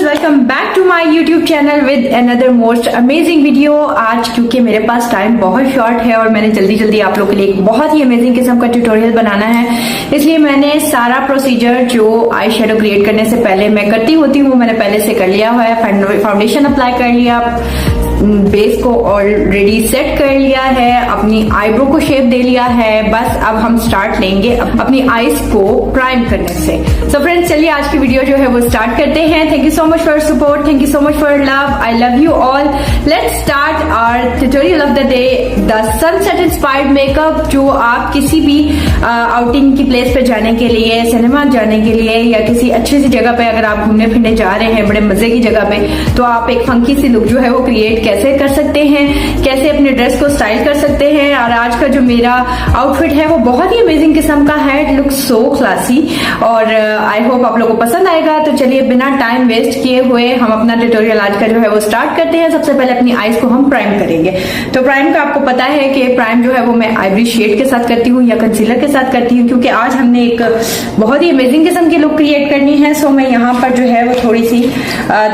Welcome back to my YouTube channel with another most amazing video. आज क्योंकि मेरे पास time बहुत शॉर्ट है और मैंने जल्दी जल्दी आप लोगों के लिए एक बहुत ही अमेजिंग किस्म का ट्यूटोरियल बनाना है, इसलिए मैंने सारा प्रोसीजर जो आई शेडो क्रिएट करने से पहले मैं करती होती हूँ मैंने पहले से कर लिया हुआ है। फाउंडेशन अप्लाई कर लिया, बेस को ऑलरेडी सेट कर लिया है, अपनी आईब्रो को शेप दे लिया है। बस अब हम स्टार्ट लेंगे अपनी आईज को प्राइम करने से। सो फ्रेंड्स, चलिए आज की वीडियो जो है वो स्टार्ट करते हैं। Thank you so much for support, thank you so much for love, I love you all. Let's start our tutorial of the day, the sunset inspired makeup, जो आप किसी भी आउटिंग की प्लेस पे जाने के लिए, सिनेमा जाने के लिए या किसी अच्छी सी जगह पे अगर आप घूमने फिरने जा रहे हैं बड़े मजे की जगह पे, तो आप एक फंकी सी लुक जो है वो क्रिएट कैसे कर सकते हैं, कैसे अपने ड्रेस को स्टाइल कर सकते हैं। और आज का जो मेरा आउटफिट है वो बहुत ही अमेजिंग किस्म का है, इट लुक्स सो क्लासी और आई होप आप लोगों को पसंद आएगा। तो चलिए बिना टाइम वेस्ट किए हुए हम अपना ट्यूटोरियल आज का जो है वो स्टार्ट करते हैं। सबसे पहले अपनी आईज को हम प्राइम करेंगे। तो प्राइम का आपको पता है कि प्राइम जो है वो मैं आइवरी शेड के साथ करती हूँ या कंसीलर के साथ करती हूँ, क्योंकि आज हमने एक बहुत ही अमेजिंग किस्म की लुक क्रिएट करनी है। सो मैं यहाँ पर जो है वो थोड़ी सी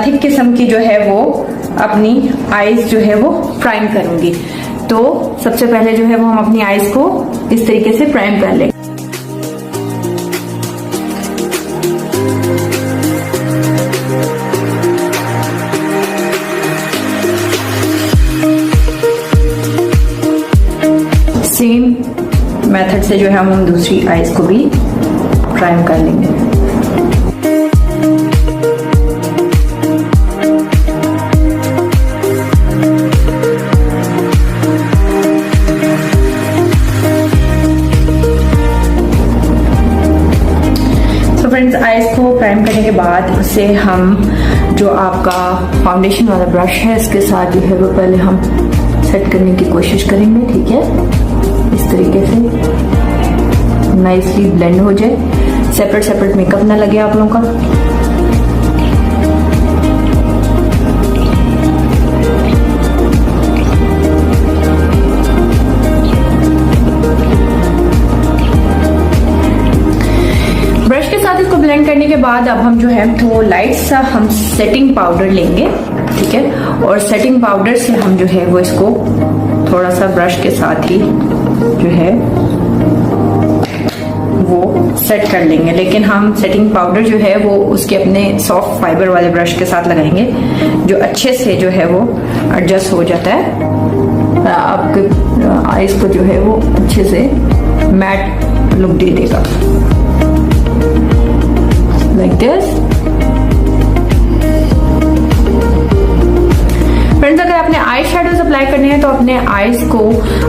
थिक किस्म की जो है वो अपनी आईज जो है वो प्राइम करूंगी। तो सबसे पहले जो है वो हम अपनी आईज को इस तरीके से प्राइम कर लेंगे। सेम मेथड से जो है हम दूसरी आईज को भी प्राइम कर लेंगे। फ्रेंड्स, आईज को प्राइम करने के बाद उसे हम जो आपका फाउंडेशन वाला ब्रश है इसके साथ जो है वो पहले हम सेट करने की कोशिश करेंगे। ठीक है, इस तरीके से नाइसली ब्लेंड हो जाए, सेपरेट सेपरेट मेकअप ना लगे आप लोगों का। ब्रश के साथ इसको ब्लेंड करने के बाद अब हम जो है तो लाइट सा हम सेटिंग पाउडर लेंगे। ठीक है, और सेटिंग पाउडर से हम जो है वो इसको थोड़ा सा ब्रश के साथ ही जो है वो सेट कर लेंगे। लेकिन हम सेटिंग पाउडर जो है वो उसके अपने सॉफ्ट फाइबर वाले ब्रश के साथ लगाएंगे, जो अच्छे से जो है वो एडजस्ट हो जाता है, आपके आईज को जो है वो अच्छे से मैट लुक दे देगा, like this। फ्रेंड्स, अगर आपने आई शेडोज अप्लाई करने हैं तो अपने आईज को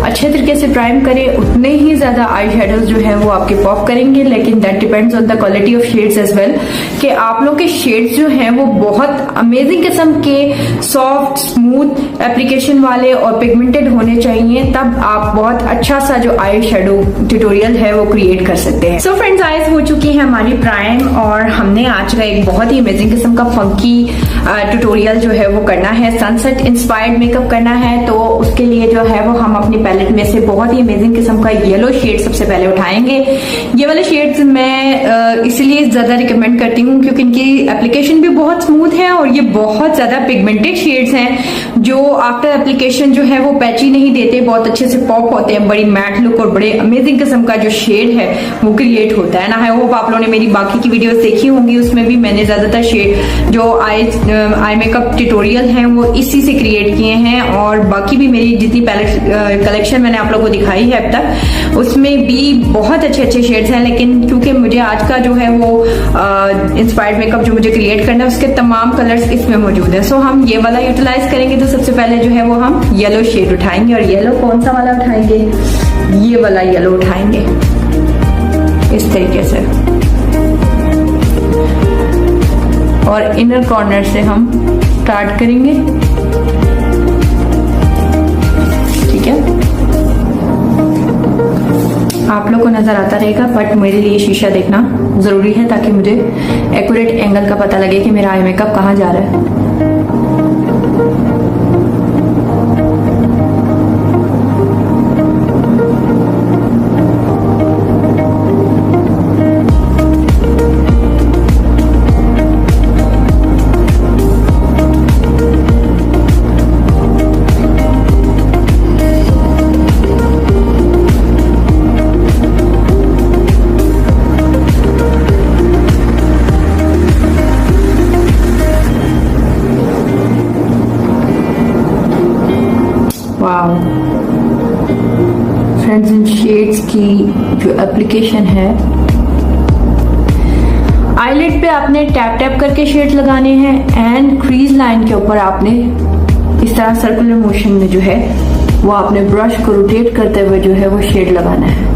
अच्छे तरीके से प्राइम करें, उतने ही ज्यादा आई शेडोज जो है वो आपके पॉप करेंगे। लेकिन that depends on the quality of shades as well, कि आप लोग के शेड्स जो हैं वो बहुत अमेजिंग किस्म के सॉफ्ट स्मूथ एप्लीकेशन वाले और पिगमेंटेड होने चाहिए, तब आप बहुत अच्छा सा जो आई शेडो ट्यूटोरियल है वो क्रिएट कर सकते हैं। सो फ्रेंड्स, आईज हो चुकी है हमारी प्राइम और हमने आज का एक बहुत ही अमेजिंग किस्म का फंकी ट्यूटोरियल जो है वो करना है, सनसेट इंस्पायर्ड मेकअप करना है। तो उसके लिए जो है वो हम अपनी पैलेट में से बहुत ही अमेजिंग किस्म का येलो शेड सबसे पहले उठाएंगे। ये वाले शेड्स मैं इसलिए ज्यादा रिकमेंड करती हूँ क्योंकि इनकी एप्लीकेशन भी बहुत स्मूथ है और ये बहुत ज्यादा पिगमेंटेड शेड्स हैं, जो आफ्टर एप्लीकेशन जो है वो पैची नहीं देते, बहुत अच्छे से पॉप होते हैं, बड़ी मैट लुक और बड़े अमेजिंग किस्म का जो शेड है वो क्रिएट होता है ना। आई होप आप लोगों ने मेरी बाकी की वीडियोस देखी होंगी, उसमें भी मैंने ज्यादातर शेड जो आई मेकअप ट्यूटोरियल हैं वो इसी से क्रिएट किए हैं। और बाकी भी मेरी जितनी पैलेट कलेक्शन मैंने आप लोगों को दिखाई है अब तक, उसमें भी बहुत अच्छे अच्छे शेड्स हैं। लेकिन क्योंकि मुझे आज का जो है वो इंस्पायर्ड मेकअप जो मुझे क्रिएट करना है उसके तमाम कलर्स इसमें मौजूद हैं। सो हम ये वाला यूटिलाइज करेंगे। तो सबसे पहले जो है वो हम येलो शेड उठाएंगे, और येलो कौन सा वाला उठाएंगे, ये वाला येलो उठाएंगे इस तरीके से, और इनर कॉर्नर से हम स्टार्ट करेंगे। ठीक है, आप लोग को नजर आता रहेगा, बट मेरे लिए शीशा देखना जरूरी है ताकि मुझे एक्यूरेट एंगल का पता लगे कि मेरा आई मेकअप कहाँ जा रहा है। जो एप्लीकेशन है, आईलिड पे आपने टैप टैप करके शेड लगाने हैं एंड क्रीज लाइन के ऊपर आपने इस तरह सर्कुलर मोशन में जो है वो आपने ब्रश को रोटेट करते हुए जो है वो शेड लगाना है।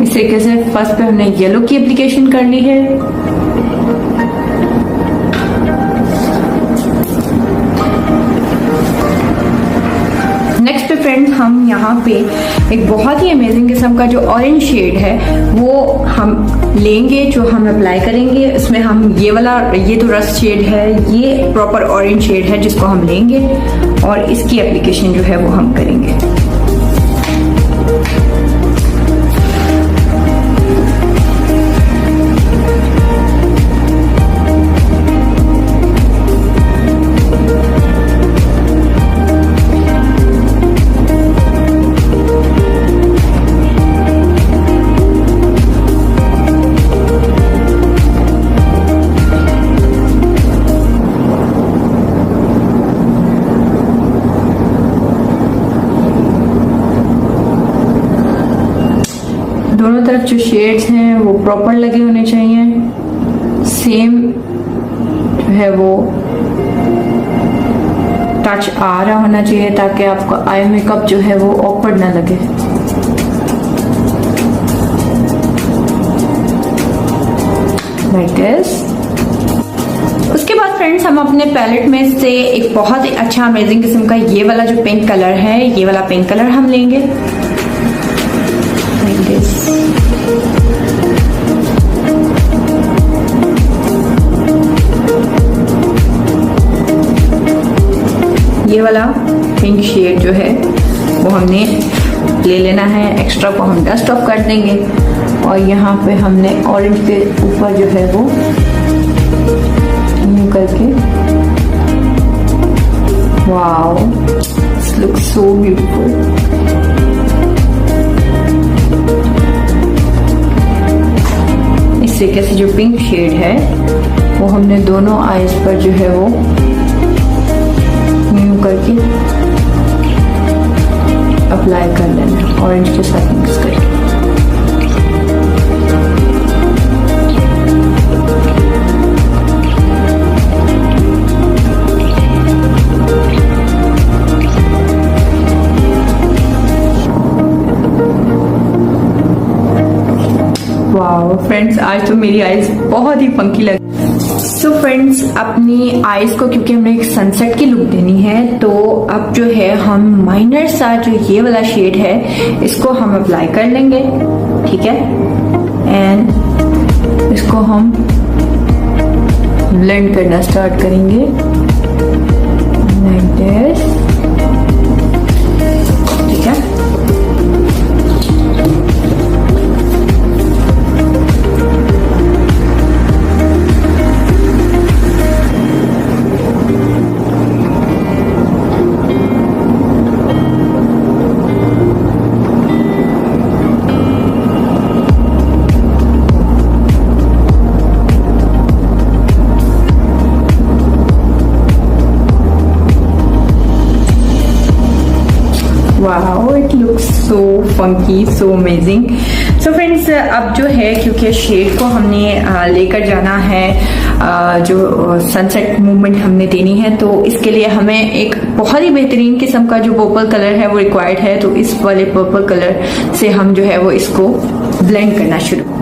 इस तरीके से फर्स्ट पे हमने येलो की एप्लीकेशन कर ली है। नेक्स्ट पे फ्रेंड्स हम यहाँ पे एक बहुत ही अमेजिंग किस्म का जो ऑरेंज शेड है वो हम लेंगे, जो हम अप्लाई करेंगे। उसमें हम ये तो रस्ट शेड है, ये प्रॉपर ऑरेंज शेड है जिसको हम लेंगे और इसकी एप्लीकेशन जो है वो हम करेंगे। दोनों तरफ जो शेड्स हैं वो प्रॉपर लगे होने चाहिए, सेम जो है वो टच आ रहा होना चाहिए ताकि आपको आई मेकअप जो है वो ऑकवर्ड ना लगे। Like this. उसके बाद फ्रेंड्स हम अपने पैलेट में से एक बहुत ही अच्छा अमेजिंग किस्म का ये वाला जो पिंक कलर है, ये वाला पिंक कलर हम लेंगे। ये वाला पिंक शेड जो है वो हमने ले लेना है, एक्स्ट्रा को हम डस्ट ऑफ कर देंगे और यहाँ पे हमने ऑरेंज के ऊपर जो है वो यूं करके, wow this looks so beautiful. इस तरीके से जो पिंक शेड है वो हमने दोनों आईज पर जो है वो यूं करके अप्लाई कर लेना ऑरेंज के साथ मिक्स करके। वाओ फ्रेंड्स, आज तो मेरी आईज बहुत ही फंकी लगी। सो फ्रेंड्स, अपनी आईज को क्योंकि हमने एक सनसेट की लुक देनी है तो अब जो है हम माइनर सा जो ये वाला शेड है इसको हम अप्लाई कर लेंगे, ठीक है। एंड इसको हम ब्लेंड करना स्टार्ट करेंगे लाइक दिस, ठीक है। Wow, it looks so funky, so amazing. So friends, अब जो है क्योंकि शेड को हमने लेकर जाना है, जो सनसेट मूवमेंट हमने देनी है, तो इसके लिए हमें एक बहुत ही बेहतरीन किस्म का जो पर्पल कलर है वो रिक्वायर्ड है। तो इस वाले पर्पल कलर से हम जो है वो इसको ब्लेंड करना शुरू।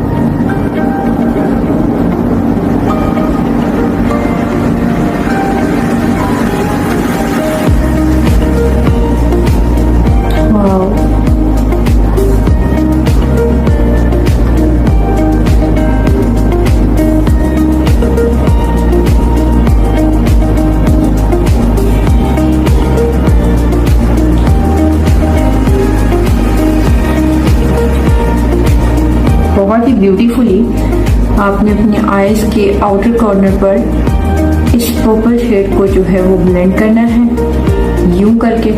बहुत ही ब्यूटीफुली आपने अपने आईज के आउटर कॉर्नर पर इस पर्पल शेड को जो है वो ब्लेंड करना है यूं करके।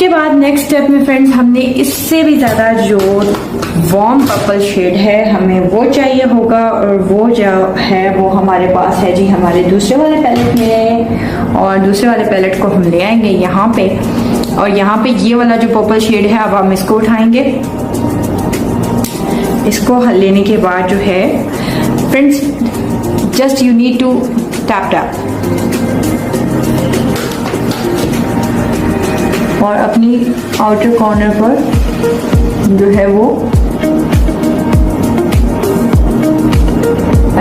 उसके बाद नेक्स्ट स्टेप में फ्रेंड्स हमने इससे भी ज़्यादा जो वार्म पर्पल शेड है हमें वो चाहिए होगा, और वो जो है वो हमारे पास है जी हमारे दूसरे वाले पैलेट में। और दूसरे वाले पैलेट को हम ले आएंगे यहाँ पे, और यहाँ पे ये वाला जो पर्पल शेड है अब हम इसको उठाएंगे। इसको लेने के बाद जो है friends just you need to tap tap, और अपनी आउटर कॉर्नर पर जो है वो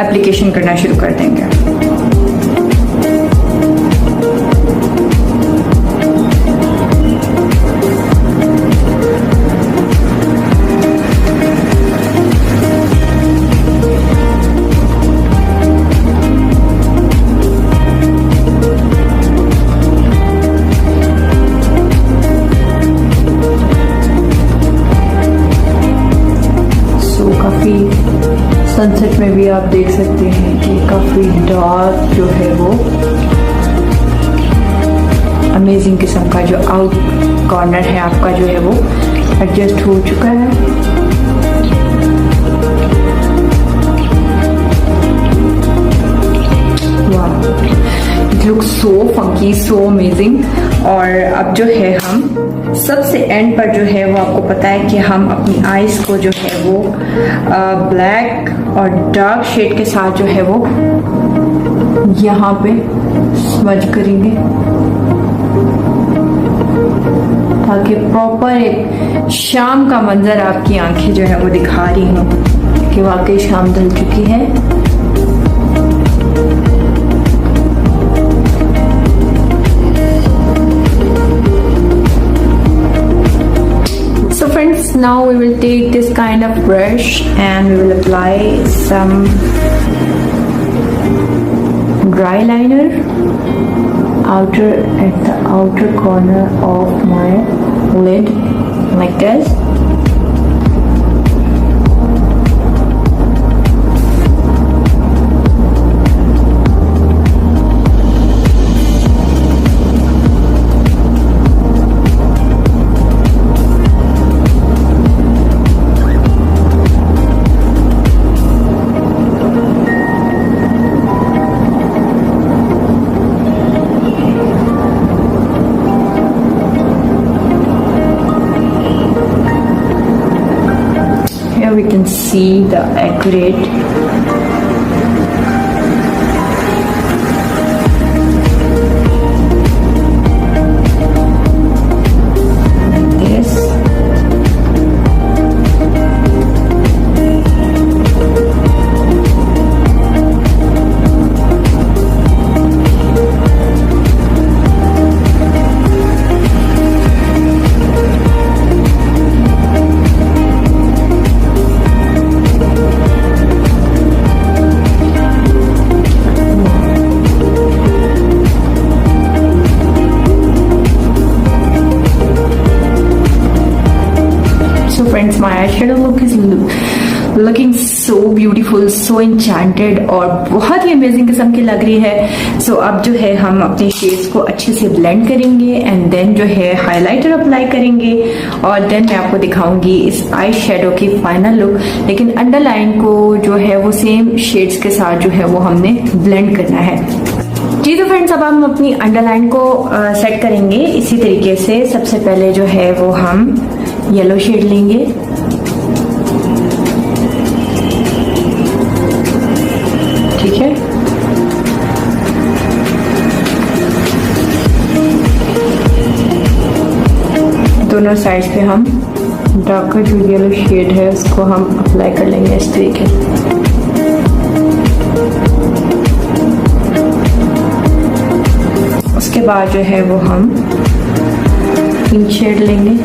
एप्लीकेशन करना शुरू कर देंगे। सनसेट में भी आप देख सकते हैं कि काफ़ी डार्क जो है वो अमेजिंग किस्म का जो आउट कॉर्नर है आपका जो है वो एडजस्ट हो चुका है। वाह, it looks so funky, so amazing. और अब जो है हम सबसे एंड पर जो है वो आपको पता है कि हम अपनी आईज को जो है वो ब्लैक और डार्क शेड के साथ जो है वो यहाँ पे स्मज करेंगे, ताकि प्रॉपर एक शाम का मंजर आपकी आंखें जो है वो दिखा रही हों कि वाकई शाम ढल चुकी है। Now we will take this kind of brush and we will apply some dry liner at the outer corner of my lid like this. We can see the accurate this. Friends, my eyeshadow look is looking so beautiful, so enchanted और बहुत ही amazing किस्म की लग रही है। सो अब जो है हम अपने शेड्स को अच्छे से ब्लेंड करेंगे एंड देन जो है हाइलाइटर अप्लाई करेंगे, और देन मैं आपको दिखाऊंगी इस आई शेडो की फाइनल लुक। लेकिन अंडरलाइन को जो है वो सेम शेड्स के साथ जो है वो हमने ब्लेंड करना है। जी तो फ्रेंड्स, अब हम अपनी अंडरलाइन को सेट करेंगे इसी तरीके से। सबसे पहले जो है वो हम येलो शेड लेंगे, ठीक है। दोनों साइड पे हम डार्कर जो येलो शेड है उसको हम अप्लाई कर लेंगे इस तरीके से। उसके बाद जो है वो हम पिंक शेड लेंगे,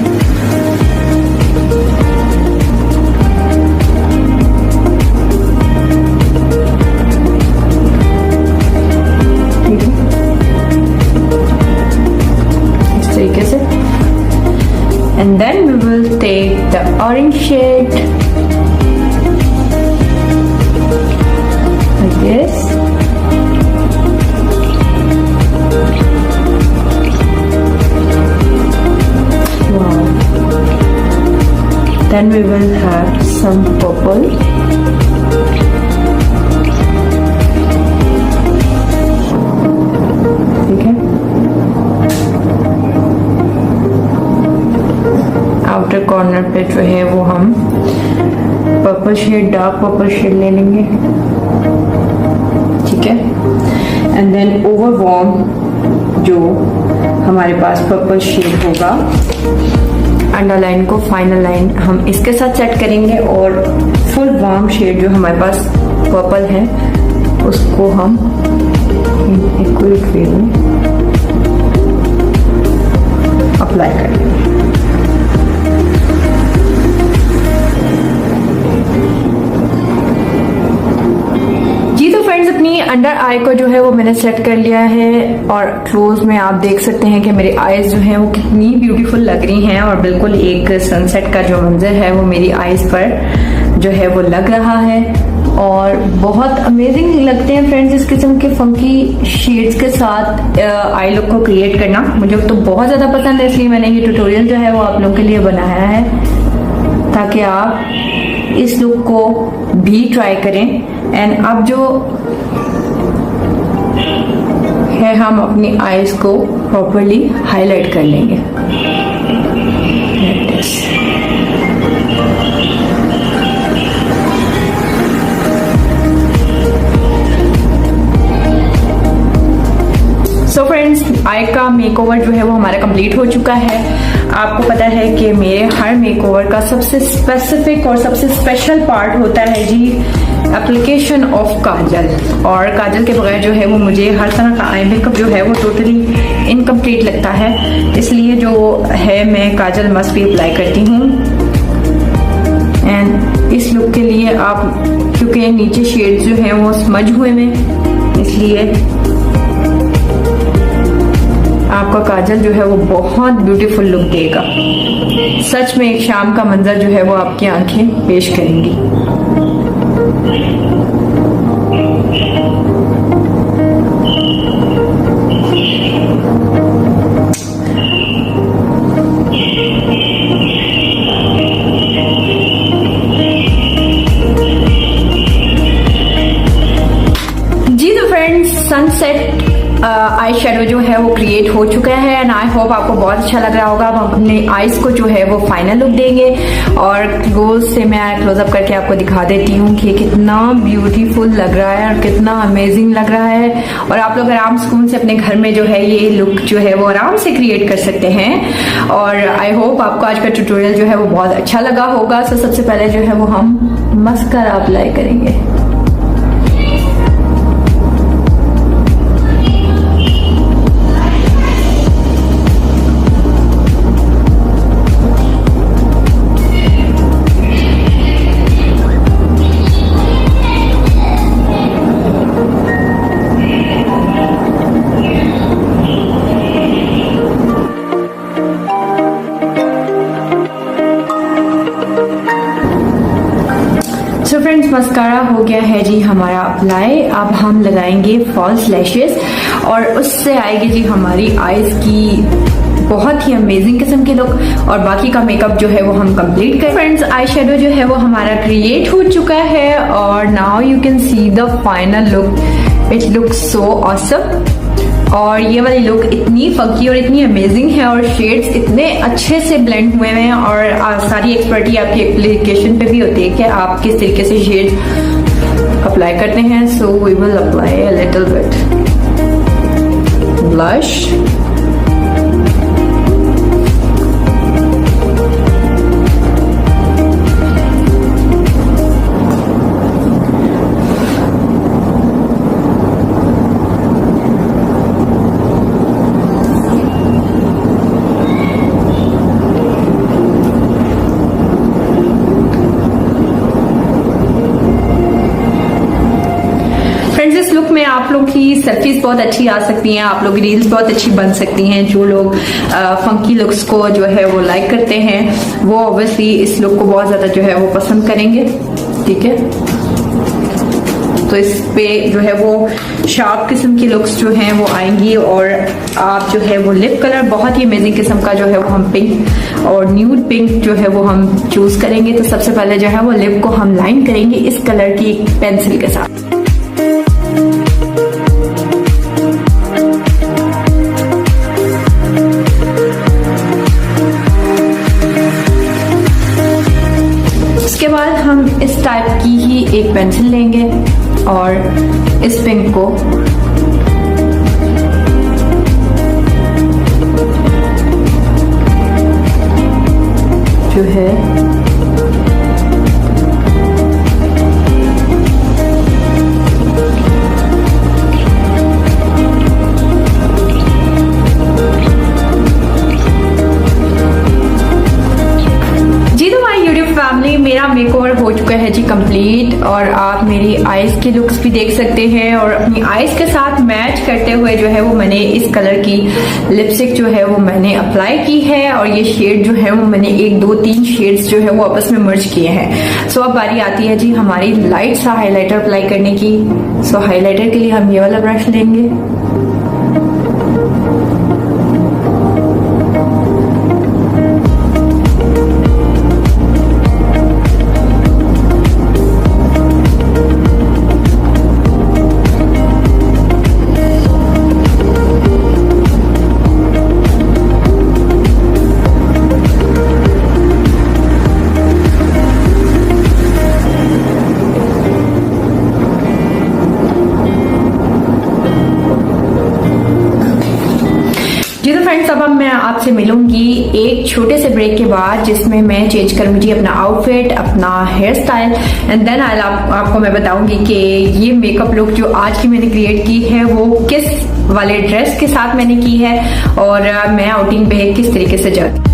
and then we will take the orange shade like this, then we will have some purple. ठीक है, आउटर कॉर्नर पे जो है वो हम purple shade, dark purple shade ले लेंगे। ठीक है, एंड देन ओवर वार्म जो हमारे पास पर्पल शेड होगा, अंडरलाइन को फाइनल लाइन हम इसके साथ सेट करेंगे, और फुल वार्म शेड जो हमारे पास पर्पल है उसको हम इक्वल वे में अप्लाई करेंगे। जी तो फ्रेंड्स, अपनी अंडर आई को जो है वो मैंने सेट कर लिया है, और क्लोज में आप देख सकते हैं कि मेरी आईज जो है वो कितनी ब्यूटीफुल लग रही हैं, और बिल्कुल एक सनसेट का जो मंजर है वो मेरी आईज पर जो है वो लग रहा है, और बहुत अमेजिंग लगते हैं फ्रेंड्स इस किस्म के फंकी शेड्स के साथ आई लुक को क्रिएट करना। मुझे तो बहुत ज्यादा पसंद है, इसलिए मैंने ये ट्यूटोरियल जो है वो आप लोगों के लिए बनाया है, ताकि आप इस लुक को भी ट्राई करें। एंड अब जो है हम अपनी आईज को प्रॉपरली हाईलाइट कर लेंगे। सो फ्रेंड्स, आई का मेकओवर जो है वो हमारा कंप्लीट हो चुका है। आपको पता है कि मेरे हर मेकओवर का सबसे स्पेसिफिक और सबसे स्पेशल पार्ट होता है जी एप्लीकेशन ऑफ काजल, और काजल के बगैर जो है वो मुझे हर तरह का आई मेकअप जो है वो टोटली इनकम्प्लीट लगता है, इसलिए जो है मैं काजल मस्ट भी अप्लाई करती हूँ। एंड इस लुक के लिए आप, क्योंकि नीचे शेड्स जो है वो स्मज हुए में, इसलिए आपका काजल जो है वो बहुत ब्यूटीफुल लुक देगा। सच में एक शाम का मंजर जो है वो आपकी आंखें पेश करेंगी। जी तो फ्रेंड्स, सनसेट आई शेडो जो है वो क्रिएट हो चुका है, एंड आई होप आपको बहुत अच्छा लग रहा होगा। हम अपने आईज को जो है वो फाइनल लुक देंगे, और क्लोज से मैं क्लोजअप करके आपको दिखा देती हूँ कि कितना ब्यूटीफुल लग रहा है और कितना अमेजिंग लग रहा है। और आप लोग आराम सुकून से अपने घर में जो है ये लुक जो है वो आराम से क्रिएट कर सकते हैं। और आई होप आपको आज का ट्यूटोरियल जो है वो बहुत अच्छा लगा होगा। तो सबसे पहले जो है वो हम मस्कारा अप्लाई करेंगे। सो फ्रेंड्स, मस्कारा हो गया है जी हमारा अप्लाई। अब हम लगाएंगे फॉल्स लैशेस, और उससे आएगी जी हमारी आईज की बहुत ही अमेजिंग किस्म की लुक, और बाकी का मेकअप जो है वो हम कंप्लीट करें। फ्रेंड्स, आई शेडो जो है वो हमारा क्रिएट हो चुका है, और now you can see the final look. It looks so awesome, और ये वाली लुक इतनी फंकी और इतनी अमेजिंग है, और शेड्स इतने अच्छे से ब्लेंड हुए हैं, और सारी एक्सपर्टी आपकी एप्लीकेशन पे भी होती है कि आप किस तरीके से शेड अप्लाई करते हैं। So we will apply a little bit blush, आप लोग की सेल्फीज बहुत अच्छी आ सकती हैं, आप लोग की रील्स बहुत अच्छी बन सकती हैं। जो लोग फंकी लुक्स को जो है वो लाइक करते हैं वो ऑब्वियसली इस लुक को बहुत ज्यादा जो है वो पसंद करेंगे। ठीक है, तो इस पे जो है वो शार्प किस्म की लुक्स जो हैं वो आएंगी। और आप जो है वो लिप कलर बहुत ही अमेजिंग किस्म का जो है वो हम पिंक और न्यूड पिंक जो है वो हम चूज करेंगे। तो सबसे पहले जो है वो लिप को हम लाइन करेंगे इस कलर की पेंसिल के साथ। उसके बाद हम इस टाइप की ही एक पेंसिल लेंगे और इस पिंक को जो है फैमिली, मेरा मेकओवर हो चुका है जी कंप्लीट। और आप मेरी आईज की लुक्स भी देख सकते हैं और अपनी आईज के साथ मैच करते हुए जो है वो मैंने इस कलर की लिपस्टिक जो है वो मैंने अप्लाई की है। और ये शेड जो है वो मैंने 1 2 3 शेड्स जो है वो आपस में मर्ज किए हैं। सो अब बारी आती है जी हमारी लाइट सा हाईलाइटर अप्लाई करने की। सो हाईलाइटर के लिए हम ये वाला ब्रश लेंगे। जी तो फ्रेंड्स, अब मैं आपसे मिलूंगी एक छोटे से ब्रेक के बाद, जिसमें मैं चेंज करूंगी अपना आउटफिट, अपना हेयर स्टाइल एंड देन आपको मैं बताऊंगी कि ये मेकअप लुक जो आज की मैंने क्रिएट की है वो किस वाले ड्रेस के साथ मैंने की है और मैं आउटिंग पे किस तरीके से जाती।